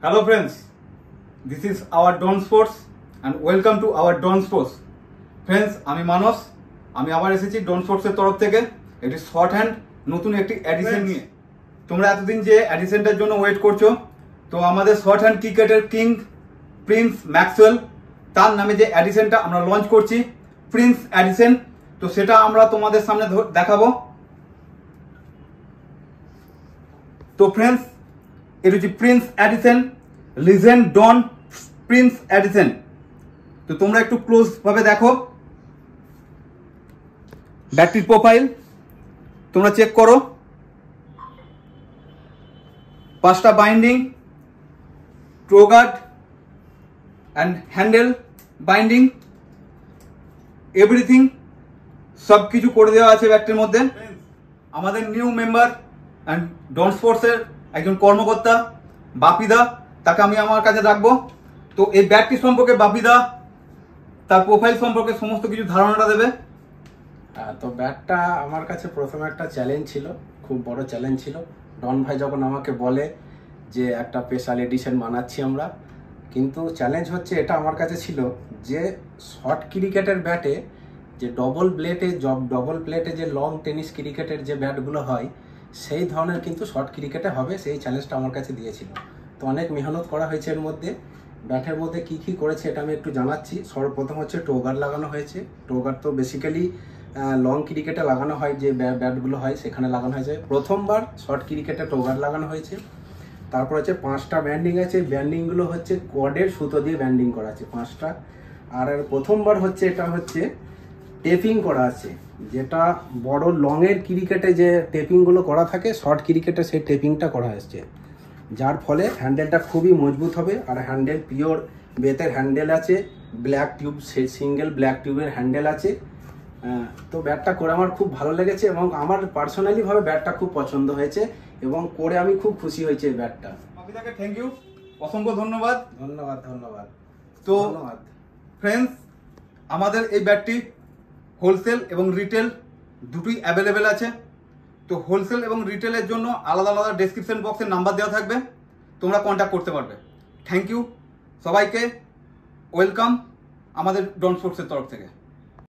Hello friends, this is our Don Sports and welcome to our Don Sports. Friends, আমি মানস, আমি আবার এসেছি ডন স্পোর্টসের তরফ থেকে একটি শর্ট হ্যান্ড নতুন একটি এডিশন নিয়ে। তোমরা এতদিন যে এডিশনটার জন্য ওয়েট করছো, তো আমাদের শর্ট হ্যান্ড ক্রিকেটের কিং প্রিন্স ম্যাক্সওয়েল তার নামে যে এডিশনটা আমরা লঞ্চ করছি প্রিন্স এডিশন, তো সেটা আমরা তোমাদের সামনে দেখাবো। তো ফ্রেন্ডস, এটা হচ্ছে প্রিন্স এডিশন লিজেন্ড ডন প্রিন্স এডিশন। তো তোমরা একটু ক্লোজ ভাবে দেখো, ব্যাটারির প্রোফাইল তোমরা চেক করো, 5টা বাইন্ডিং, ট্রোগার্ড অ্যান্ড হ্যান্ডেল বাইন্ডিং, এভরিথিং সব কিছু করে দেওয়া আছে ব্যাগটির মধ্যে। আমাদের নিউ মেম্বার অ্যান্ড ডন স্পোর্টসের একজন কর্মকর্তা বাপিদা, তাকে আমি আমার কাছে রাখবো। তো এই ব্যাগটি সম্পর্কে বাপিদা তার প্রোফাইল সম্পর্কে সমস্ত কিছু ধারণাটা দেবে। তো ব্যাটটা আমার কাছে প্রথমে একটা চ্যালেঞ্জ ছিল, খুব বড় চ্যালেঞ্জ ছিল। ডন ভাই যখন আমাকে বলে যে একটা স্পেশাল এডিশন বানাচ্ছি আমরা, কিন্তু চ্যালেঞ্জ হচ্ছে এটা আমার কাছে ছিল যে শর্ট ক্রিকেটের ব্যাটে যে ডবল প্লেটে যে লং টেনিস ক্রিকেটের যে ব্যাটগুলো হয় সেই ধরনের কিন্তু শর্ট ক্রিকেটে হবে, সেই চ্যালেঞ্জটা আমার কাছে দিয়েছিল। তো অনেক মেহনত করা হয়েছে এর মধ্যে। ব্যাটের মধ্যে কি কি করেছে এটা আমি একটু জানাচ্ছি। সর্বপ্রথম হচ্ছে টোগার লাগানো হয়েছে। টোগার তো বেসিক্যালি লং ক্রিকেটে লাগানো হয়, যে ব্যাটগুলো হয় সেখানে লাগানো হয়েছে। প্রথমবার শর্ট ক্রিকেটে টোগার লাগানো হয়েছে। তারপর হচ্ছে 5টা ব্যান্ডিং আছে। ব্যান্ডিংগুলো হচ্ছে কর্ডের সুতো দিয়ে ব্যান্ডিং করা আছে 5টা। আর প্রথমবার হচ্ছে এটা হচ্ছে টেপিং করা আছে, যেটা বড় লংয়ের ক্রিকেটে যে টেপিংগুলো করা থাকে শর্ট ক্রিকেটে সেই টেপিংটা করা হয়েছে, যার ফলে হ্যান্ডেলটা খুবই মজবুত হবে। আর হ্যান্ডেল পিওর বেতের হ্যান্ডেল আছে, ব্ল্যাক টিউব, সিঙ্গেল ব্ল্যাক টিউবের হ্যান্ডেল আছে। তো ব্যাটটা করে আমার খুব ভালো লেগেছে এবং আমার পার্সোনালিভাবে ব্যাটটা খুব পছন্দ হয়েছে এবং করে আমি খুব খুশি হয়েছে এই ব্যাটটা। বাপিদাকে থ্যাংক ইউ, অসংখ্য ধন্যবাদ। ধন্যবাদ। তো ফ্রেন্ডস, আমাদের এই ব্যাটটি হোলসেল এবং রিটেল দুটোই অ্যাভেলেবেল আছে। তো হোলসেল এবং রিটেলের জন্য আলাদা আলাদা ডেসক্রিপশন বক্সে নাম্বার দেওয়া থাকবে, তোমরা কন্ট্যাক্ট করতে পারবে। থ্যাংক ইউ সবাইকে, ওয়েলকাম আমাদের ডন স্পোর্টসের তরফ থেকে।